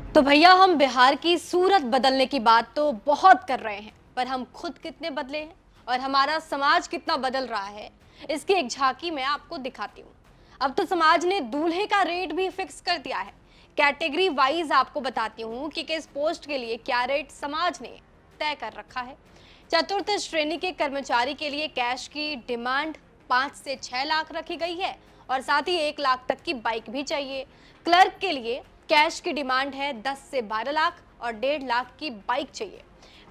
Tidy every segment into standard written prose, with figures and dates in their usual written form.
तो भैया हम बिहार की सूरत बदलने की बात तो बहुत कर रहे हैं, पर हम खुद कितने बदले हैं और हमारा समाज कितना बदल रहा है, इसकी एक झांकी मैं आपको दिखाती हूँ। अब तो समाज ने दूल्हे का रेट भी फिक्स कर दिया है। कैटेगरी वाइज आपको बताती हूँ कि किस पोस्ट के लिए क्या रेट समाज ने तय कर रखा है। चतुर्थ श्रेणी के कर्मचारी के लिए कैश की डिमांड 5 से 6 लाख रखी गई है और साथ ही 1 लाख तक की बाइक भी चाहिए। क्लर्क के लिए कैश की डिमांड है 10 से 12 लाख और 1.5 लाख की बाइक चाहिए।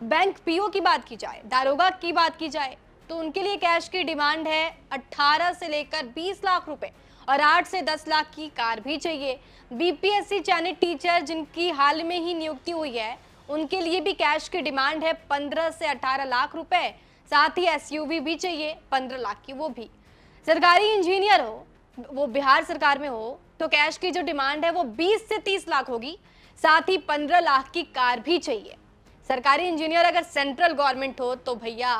बैंक पीओ की बात की जाए, दारोगा की बात की जाए, तो उनके लिए कैश की डिमांड है 18 से लेकर 20 लाख रुपए और 8 से 10 लाख की कार भी चाहिए। बीपीएससी चयनित टीचर जिनकी हाल में ही नियुक्ति हुई है, उनके लिए भी कैश की डिमांड है 15 से 18 लाख रुपए। साथ ही एसयूवी भी चाहिए 15 लाख की, वो भी। सरकारी इंजीनियर हो, वो बिहार सरकार में हो, तो कैश की जो डिमांड है वो 20 से 30 लाख होगी। साथ ही 15 लाख की कार भी चाहिए। सरकारी इंजीनियर अगर सेंट्रल गवर्नमेंट हो तो भैया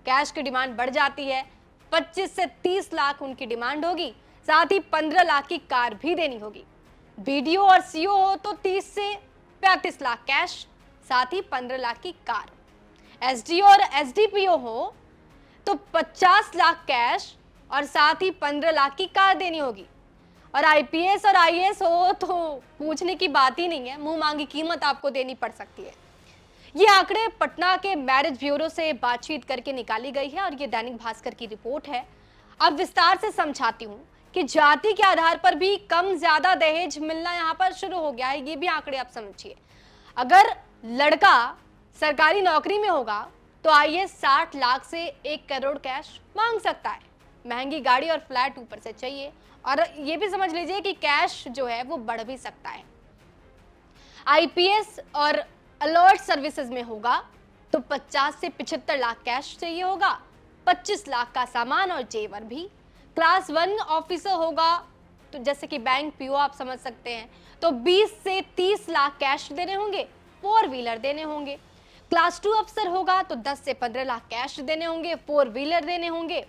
कैश की डिमांड बढ़ जाती है, 25 से 30 लाख उनकी डिमांड होगी। साथ ही 15 लाख की कार भी देनी होगी। बीडीओ और सीओ हो तो 30 से 35 लाख कैश, साथ ही 15 लाख की कार। एसडी और एसडीपीओ हो तो 50 लाख कैश और साथ ही 15 लाख की कार देनी होगी। और आईपीएस और आईएएस हो तो पूछने की बात ही नहीं है, मुंह मांगी कीमत आपको देनी पड़ सकती है। ये आंकड़े पटना के मैरिज ब्यूरो से बातचीत करके निकाली गई है और ये दैनिक भास्कर की रिपोर्ट है। अब विस्तार से समझाती हूँ कि जाति के आधार पर भी कम ज्यादा दहेज मिलना यहाँ पर शुरू हो गया है। ये भी आंकड़े आप समझिए। अगर लड़का सरकारी नौकरी में होगा तो आईएएस 60 लाख से 1 करोड़ कैश मांग सकता है। महंगी गाड़ी और फ्लैट ऊपर से चाहिए। और ये भी समझ लीजिए कि कैश जो है वो बढ़ भी सकता है। आईपीएस और अलर्ट सर्विसेज में होगा तो 50 से 75 लाख कैश चाहिए होगा, 25 लाख का सामान और जेवर भी। क्लास 1 ऑफिसर होगा तो जैसे कि बैंक पीओ आप समझ सकते हैं, तो 20 से 30 लाख कैश देने होंगे, 4 व्हीलर देने होंगे। क्लास 2 अफसर होगा तो 10 से 15 लाख कैश देने होंगे, 4 व्हीलर देने होंगे।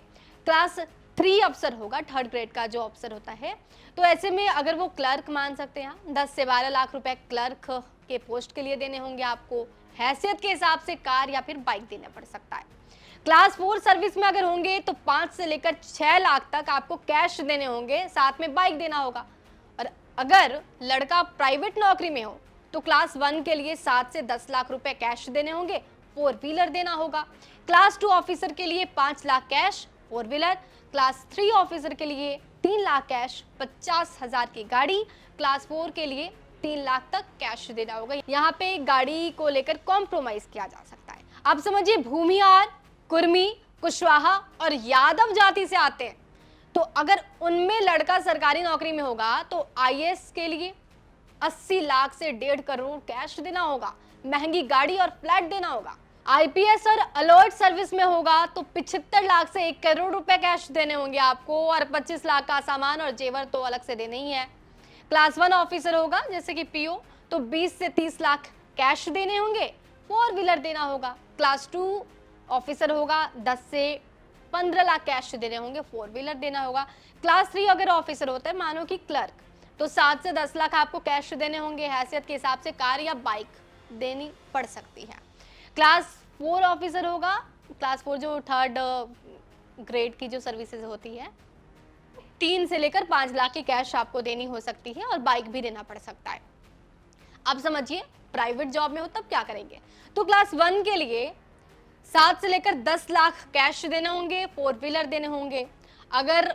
क्लास 3 अफसर होगा, 3rd ग्रेड का जो अफसर होता है, तो ऐसे में अगर वो क्लर्क मान सकते हैं, 10 से 12 लाख रुपए क्लर्क के पोस्ट के लिए देने होंगे आपको। हैसियत के हिसाब से कार या फिर बाइक देना पड़ सकता है। क्लास 4 सर्विस में अगर होंगे तो 5 से लेकर 6 लाख तक आपको कैश देने होंगे, साथ में बाइक देना होगा। और अगर लड़का प्राइवेट नौकरी में हो तो क्लास 1 के लिए 7 से 10 लाख रुपए कैश देने होंगे, 4 व्हीलर देना होगा। क्लास 2 ऑफिसर के लिए 5 lakh cash, 4 wheeler. Class 3 officer के लिए 3 लाख कैश, 50,000 की गाड़ी। क्लास 4 के लिए 3 लाख तक कैश देना होगा। यहाँ पे गाड़ी को लेकर कॉम्प्रोमाइज किया जा सकता है। आप समझिए, भूमिहार, कुर्मी, कुशवाहा और यादव जाति से आते हैं, तो अगर उनमें लड़का सरकारी नौकरी में होगा तो आईएएस के लिए 80 लाख से 1.5 करोड़ कैश देना होगा, महंगी गाड़ी और फ्लैट देना होगा। आईपीएस और अलर्ट सर्विस में होगा तो 75 लाख से 1 करोड़ रुपए कैश देने होंगे आपको और 25 लाख का सामान और जेवर तो अलग से देने ही है। क्लास 1 ऑफिसर होगा जैसे कि पीओ, तो 20 से 30 लाख कैश देने होंगे, 4 व्हीलर देना होगा। क्लास 2 ऑफिसर होगा, 10 से 15 लाख कैश देने होंगे, 4 व्हीलर देना होगा। क्लास 3 अगर ऑफिसर होता है, मानो कि क्लर्क, तो 7 से 10 लाख आपको कैश देने होंगे। हैसियत के हिसाब से कार या बाइक देनी पड़ सकती है। क्लास 4 ऑफिसर होगा, क्लास 4 जो 3rd ग्रेड की जो सर्विसेज होती है, 3 से लेकर 5 लाख की कैश आपको देनी हो सकती है और बाइक भी देना पड़ सकता है। अब समझिए, प्राइवेट जॉब में हो तब क्या करेंगे, तो क्लास 1 के लिए 7 से लेकर 10 लाख कैश देने होंगे, 4 व्हीलर देने होंगे। अगर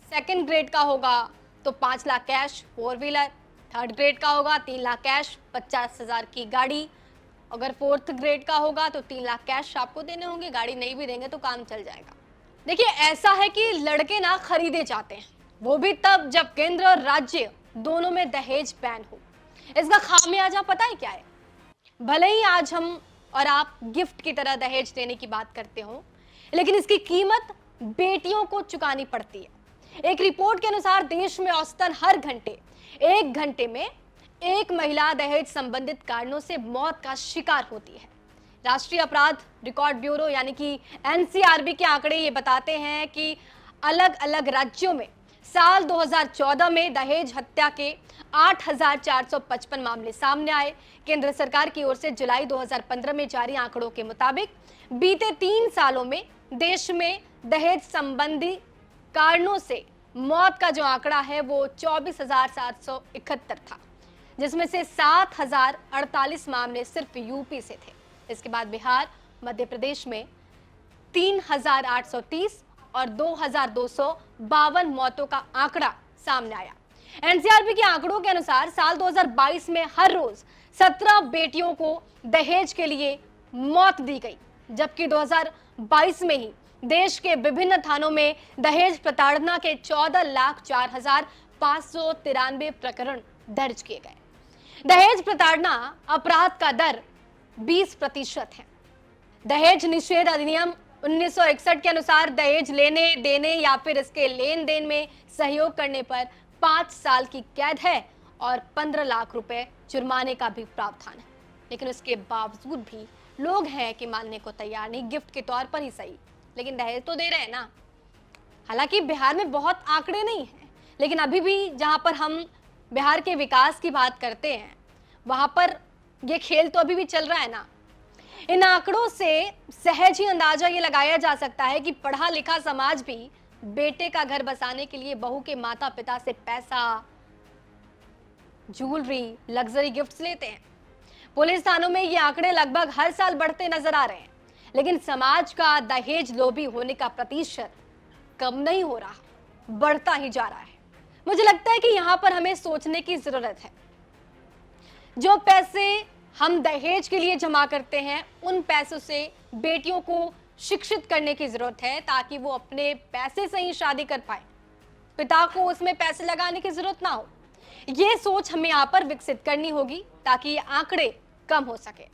2nd ग्रेड का होगा तो 5 lakh cash, 4 wheeler. 3rd grade का होगा 3 लाख कैश, 50,000 की गाड़ी। अगर 4th ग्रेड का होगा तो 3 लाख कैश आपको देने होंगे, गाड़ी नहीं भी देंगे तो काम चल जाएगा। देखिए, ऐसा है कि लड़के ना खरीदे जाते हैं, वो भी तब जब केंद्र और राज्य दोनों में दहेज बैन हो। इसका खामियाजा पता है क्या है? भले ही आज हम और आप गिफ्ट की तरह दहेज देने की बात करते हो, लेकिन इसकी कीमत बेटियों को चुकानी पड़ती है। एक रिपोर्ट के अनुसार देश में औसतन हर घंटे 1 घंटे में एक महिला दहेज संबंधित कारणों से मौत का शिकार होती है। राष्ट्रीय अपराध रिकॉर्ड ब्यूरो यानी कि एनसीआरबी के आंकड़े ये बताते हैं कि अलग अलग राज्यों में साल 2014 में दहेज हत्या के 8,455 मामले सामने आए। केंद्र सरकार की ओर से जुलाई 2015 में जारी आंकड़ों के मुताबिक बीते 3 सालों में देश में दहेज संबंधी कारणों से मौत का जो आंकड़ा है वो 24,771 था, जिसमें से 7,048 मामले सिर्फ यूपी से थे। इसके बाद बिहार, मध्य प्रदेश में 3,830 और 2,252 मौतों का आंकड़ा सामने आया। एनसीआरबी के आंकड़ों के अनुसार साल 2022 में हर रोज 17 बेटियों को दहेज के लिए मौत दी गई, जबकि 2022 में ही देश के विभिन्न थानों में दहेज प्रताड़ना के 14,04,593 प्रकरण दर्ज किए गए। दहेज प्रताड़ना अपराध का दर 20% है। दहेज निषेध अधिनियम 1961 के अनुसार दहेज लेने, देने या फिर इसके लेन देन में सहयोग करने पर 5 साल की कैद है और 15 लाख रुपए जुर्माने का भी प्रावधान है। लेकिन उसके बावजूद भी लोग हैं कि मानने को तैयार नहीं, गिफ्ट के तौर पर ही सही, लेकिन दहेज तो दे रहे हैं ना। हालांकि बिहार में बहुत आंकड़े नहीं हैं, लेकिन अभी भी जहां पर हम बिहार के विकास की बात करते हैं वहां पर ये खेल तो अभी भी चल रहा है ना। इन आंकड़ों से सहज ही अंदाजा ये लगाया जा सकता है कि पढ़ा लिखा समाज भी बेटे का घर बसाने के लिए बहू के माता पिता से पैसा, ज्वेलरी, लग्जरी गिफ्ट्स लेते हैं। पुलिस थानों में ये आंकड़े लगभग हर साल बढ़ते नजर आ रहे हैं, लेकिन समाज का दहेज लोभी होने का प्रतिशत कम नहीं हो रहा, बढ़ता ही जा रहा है। मुझे लगता है कि यहाँ पर हमें सोचने की जरूरत है। जो पैसे हम दहेज के लिए जमा करते हैं, उन पैसों से बेटियों को शिक्षित करने की जरूरत है ताकि वो अपने पैसे से ही शादी कर पाए, पिता को उसमें पैसे लगाने की जरूरत ना हो। ये सोच हमें यहाँ पर विकसित करनी होगी ताकि ये आंकड़े कम हो सके।